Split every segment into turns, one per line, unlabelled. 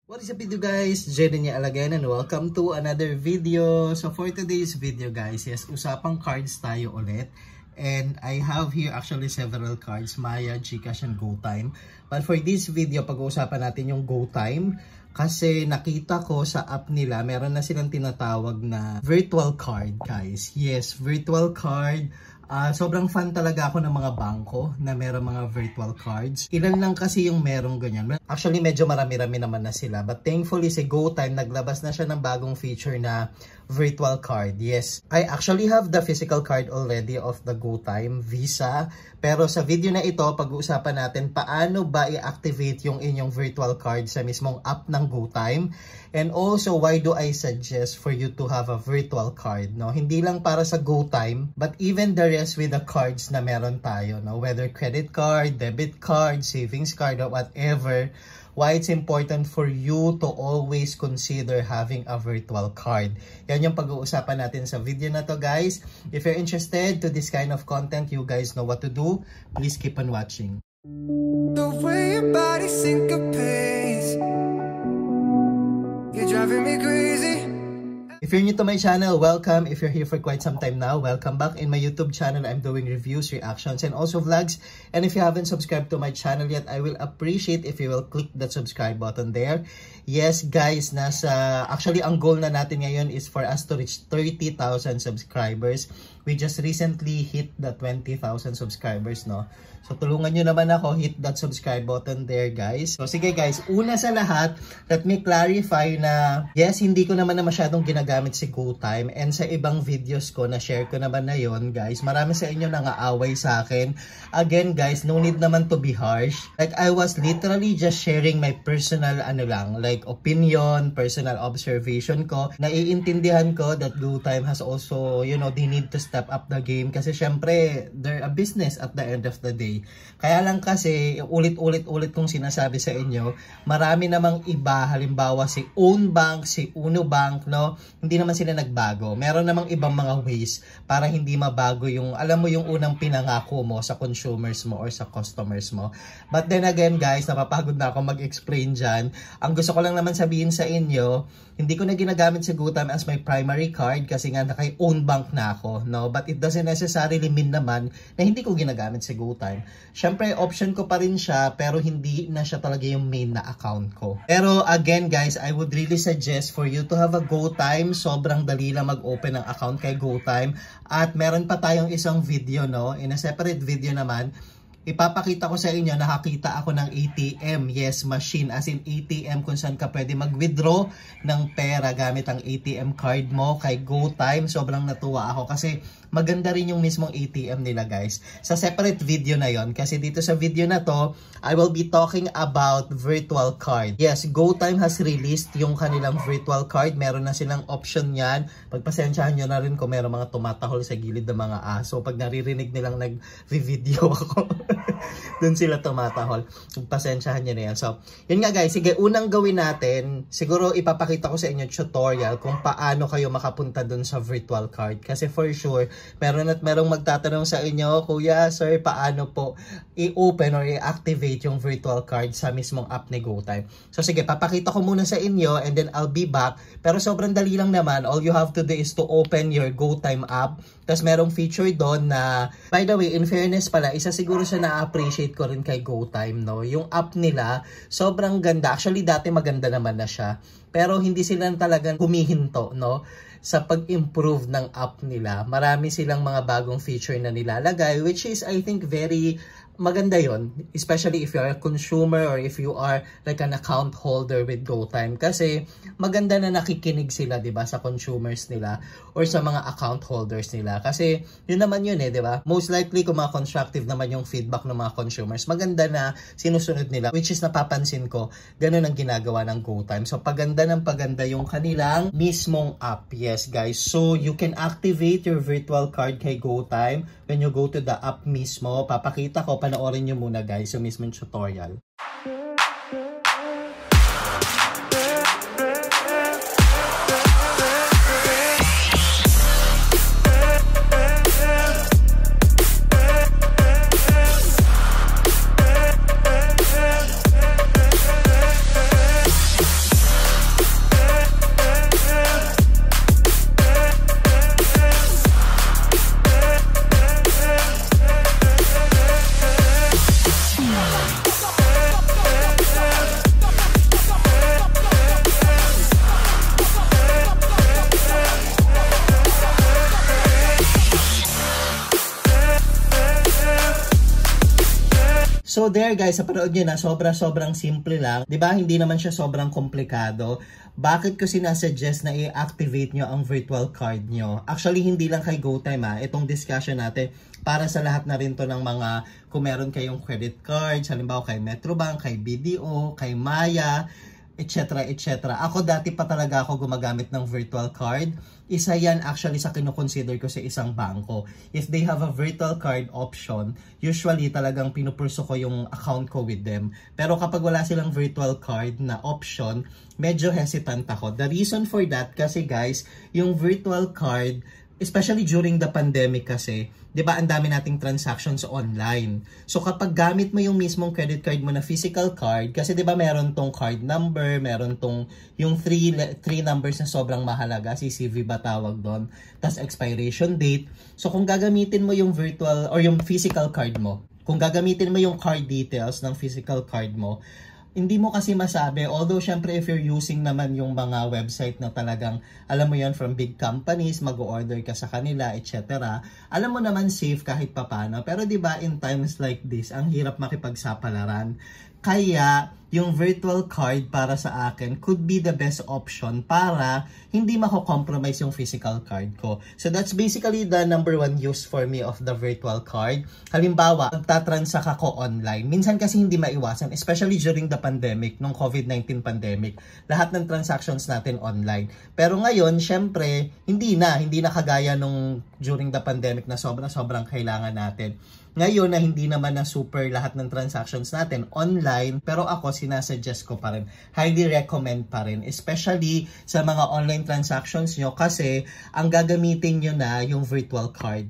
What is up with you guys? Jenny niya again and welcome to another video. So for today's video guys, yes, usapang cards tayo ulit. And I have here actually several cards, Maya, GCash, and GoTime. But for this video, pag-uusapan natin yung GoTime. Kasi nakita ko sa app nila, meron na silang tinatawag na virtual card guys. Yes, virtual card. Sobrang fan talaga ako ng mga bangko na meron mga virtual cards. Ilan lang kasi yung merong ganyan. Actually, medyo marami-rami naman na sila. But thankfully, si GoTime, naglabas na siya ng bagong feature na virtual card. Yes, I actually have the physical card already of the GoTime Visa. Pero sa video na ito, pag-uusapan natin paano ba i-activate yung inyong virtual card sa mismong app ng GoTime. And also, why do I suggest for you to have a virtual card? No? Hindi lang para sa GoTime, but even the rest with the cards na meron tayo. No? Whether credit card, debit card, savings card, or whatever. Why it's important for you to always consider having a virtual card. Yan yung pag-uusapan natin sa video na to guys. If you're interested to this kind of content, you guys know what to do. Please keep on watching.
The way your body syncopates, you're driving me crazy.
If you're new to my channel, welcome. If you're here for quite some time now, welcome back. In my YouTube channel, I'm doing reviews, reactions, and also vlogs. And if you haven't subscribed to my channel yet, I will appreciate if you will click that subscribe button there. Yes, guys, actually, ang goal na natin ngayon is for us to reach 30,000 subscribers. We just recently hit the 20,000 subscribers, no? So, tulungan nyo naman ako, hit that subscribe button there, guys. So, sige guys, una sa lahat, let me clarify na, yes, hindi ko naman na masyadong ginagamit si GoTime. And sa ibang videos ko, na-share ko naman na yon guys. Marami sa inyo nang-aaway sa akin. Again, guys, no need naman to be harsh. Like, I was literally just sharing my personal, like, opinion, personal observation ko. Naiintindihan ko that GoTime has also, you know, they need to step up the game. Kasi, syempre, they're a business at the end of the day. Kaya lang kasi, ulit-ulit kong sinasabi sa inyo, marami namang iba, halimbawa si Own Bank, si Uno Bank, no? Hindi naman sila nagbago. Meron namang ibang mga ways para hindi mabago yung, alam mo yung unang pinangako mo sa consumers mo or sa customers mo. But then again guys, napapagod na ako mag-explain dyan. Ang gusto ko lang naman sabihin sa inyo, hindi ko na ginagamit si GoTime as my primary card kasi nga naka-Own Bank na ako, no? But it doesn't necessarily mean naman na hindi ko ginagamit si GoTime. Syempre, option ko pa rin siya pero hindi na siya talaga yung main na account ko. Pero again guys, I would really suggest for you to have a GoTime. Sobrang dali lang mag-open ng account kay GoTime. At meron pa tayong isang video, no? In a separate video naman, ipapakita ko sa inyo, nakakita ako ng ATM, yes, machine, as in ATM kung saan ka pwede mag-withdraw ng pera gamit ang ATM card mo kay GoTime. Sobrang natuwa ako kasi maganda rin yung mismong ATM nila guys. Sa separate video na yon, kasi dito sa video na to, I will be talking about virtual card. Yes, GoTime has released yung kanilang virtual card. Meron na silang option yan. Pagpasensyahan nyo na rin kung meron mga tumatahol sa gilid ng mga aso. Pag naririnig nilang nag-video ako, dun sila tumatahol. Pagpasensyahan nyo na yan. So, yun nga guys, sige, unang gawin natin, siguro ipapakita ko sa inyo tutorial kung paano kayo makapunta dun sa virtual card. Kasi for sure, merong magtatanong sa inyo, Kuya, sir, paano po i-open or i-activate yung virtual card sa mismong app ni GoTime. So sige, papakita ko muna sa inyo and then I'll be back. Pero sobrang dali lang naman. All you have to do is to open your GoTime app. Tapos merong feature doon na, by the way, in fairness pala, isa siguro sa na-appreciate ko rin kay GoTime, no? Yung app nila, sobrang ganda. Actually, dati maganda naman na siya. Pero hindi sila talagang humihinto, no? Sa pag-improve ng app nila. Marami silang mga bagong feature na nilalagay, which is, I think, very maganda yon, especially if you are a consumer or if you are like an account holder with GoTime. Kasi maganda na nakikinig sila, 'di ba, sa consumers nila or sa mga account holders nila. Kasi yun naman yun eh, 'di ba? Most likely kung mga constructive naman yung feedback ng mga consumers, maganda na sinusunod nila, which is napapansin ko, ganun ang ginagawa ng GoTime. So paganda ng paganda yung kanilang mismong app. Yes guys, so you can activate your virtual card kay GoTime when you go to the app mismo. Papakita ko, panoorin nyo muna guys yung mismong tutorial. So there guys, sa panood nyo na, sobrang simple lang. 'Di ba? Hindi naman siya sobrang komplikado. Bakit ko sinasuggest na i-activate nyo ang virtual card nyo? Actually, hindi lang kay GoTime itong discussion natin para sa lahat na rin to ng mga kung meron kayong credit cards, halimbawa kay Metrobank, kay BDO, kay Maya, etc. etc. Ako dati pa talaga ako gumagamit ng virtual card. Isa yan actually sa kinoconsider ko sa isang bangko. If they have a virtual card option, usually talagang pinupurso ko yung account ko with them. Pero kapag wala silang virtual card na option, medyo hesitant ako. The reason for that kasi guys, yung virtual card, especially during the pandemic kasi, 'di ba, ang dami nating transactions online. So kapag gamit mo yung mismong credit card mo na physical card, kasi 'di ba meron tong card number, meron tong yung three numbers na sobrang mahalaga, CCV ba tawag doon, tas expiration date. So kung gagamitin mo yung virtual or yung physical card mo, kung gagamitin mo yung card details ng physical card mo, hindi mo kasi masabi, although syempre if you're using naman yung mga website na talagang, alam mo yan, from big companies, mag-order ka sa kanila, etc. Alam mo naman safe kahit papano. Pero diba in times like this, ang hirap makipagsapalaran. Kaya, yung virtual card para sa akin could be the best option para hindi mako-compromise yung physical card ko. So that's basically the number one use for me of the virtual card. Halimbawa, magtatransact ako online. Minsan kasi hindi maiwasan, especially during the pandemic, nung COVID-19 pandemic. Lahat ng transactions natin online. Pero ngayon, syempre, hindi na kagaya nung during the pandemic na sobrang kailangan natin. Ngayon na hindi naman na super lahat ng transactions natin online, pero ako sinasuggest ko pa rin, highly recommend pa rin, especially sa mga online transactions nyo kasi ang gagamitin nyo na yung virtual card.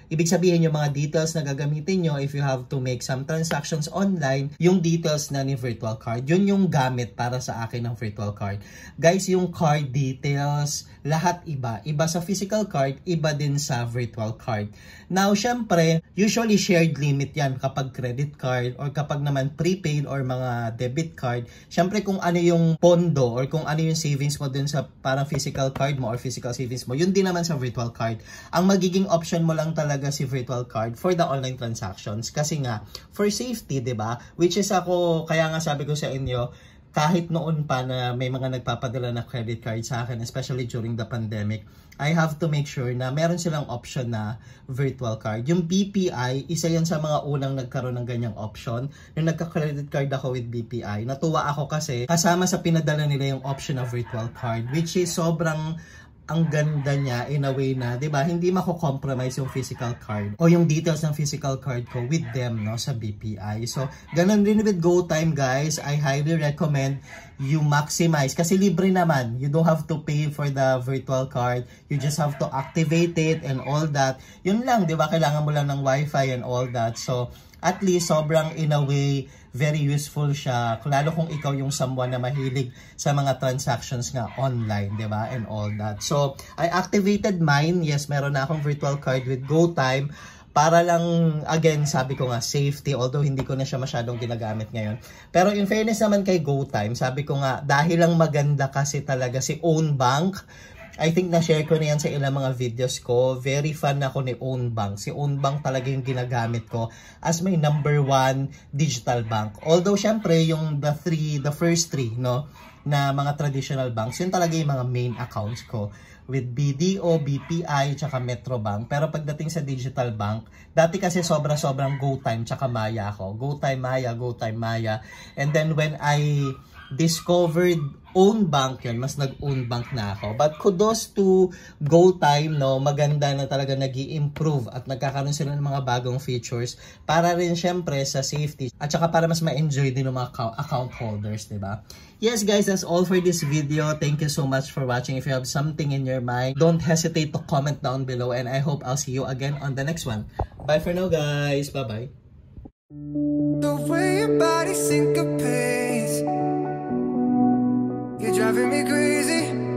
Ibig sabihin yung mga details na gagamitin nyo if you have to make some transactions online, yung details na ni virtual card, yun yung gamit para sa akin ng virtual card. Guys, yung card details, lahat iba. Iba sa physical card, iba din sa virtual card. Now, syempre, usually shared limit yan kapag credit card or kapag naman prepaid or mga debit card. Syempre, kung ano yung pondo or kung ano yung savings mo dun sa parang physical card mo or physical savings mo, yun din naman sa virtual card. Ang magiging option mo lang talaga si virtual card for the online transactions kasi nga for safety, 'di ba? Which is ako, kaya nga sabi ko sa inyo, kahit noon pa na may mga nagpapadala na credit card sa akin, especially during the pandemic, I have to make sure na meron silang option na virtual card. Yung BPI, isa yan sa mga unang nagkaroon ng ganyang option. Nung nagka-credit card ako with BPI, natuwa ako kasi kasama sa pinadala nila yung option of virtual card, which is sobrang ang ganda niya in a way na, 'di ba, hindi mako-compromise yung physical card o yung details ng physical card ko with them, no, sa BPI. So, ganun din with GoTime, guys. I highly recommend you maximize kasi libre naman. You don't have to pay for the virtual card. You just have to activate it and all that. Yun lang, 'di ba? Kailangan mo lang ng Wi-Fi and all that. So, at least sobrang in a way very useful siya, lalo kung ikaw yung someone na mahilig sa mga transactions nga online, di ba, and all that. So, I activated mine. Yes, meron na akong virtual card with GoTime para lang, again, sabi ko nga, safety, although hindi ko na siya masyadong ginagamit ngayon. Pero in fairness naman kay GoTime, sabi ko nga, dahil lang maganda kasi talaga si Own Bank, I think na-share ko na yan sa ilang mga videos ko. Very fan ako ni Own Bank. Si Own Bank talaga yung ginagamit ko as my number one digital bank. Although, syempre, yung the first three, no, na mga traditional banks, yun talaga yung mga main accounts ko. With BDO, BPI, tsaka Metrobank. Pero pagdating sa digital bank, dati kasi sobrang GoTime, tsaka Maya ako. GoTime, Maya. And then when I discovered Own Bank, yun, mas nag-Own Bank na ako. But kudos to GoTime, no, maganda na talaga nag-i-improve at nagkakaroon sila ng mga bagong features para rin syempre sa safety at saka para mas ma-enjoy din ng mga account holders, diba? Yes guys, that's all for this video. Thank you so much for watching. If you have something in your mind, don't hesitate to comment down below and I hope I'll see you again on the next one. Bye for now guys. Bye-bye.
The way your body syncopates, you're driving me crazy.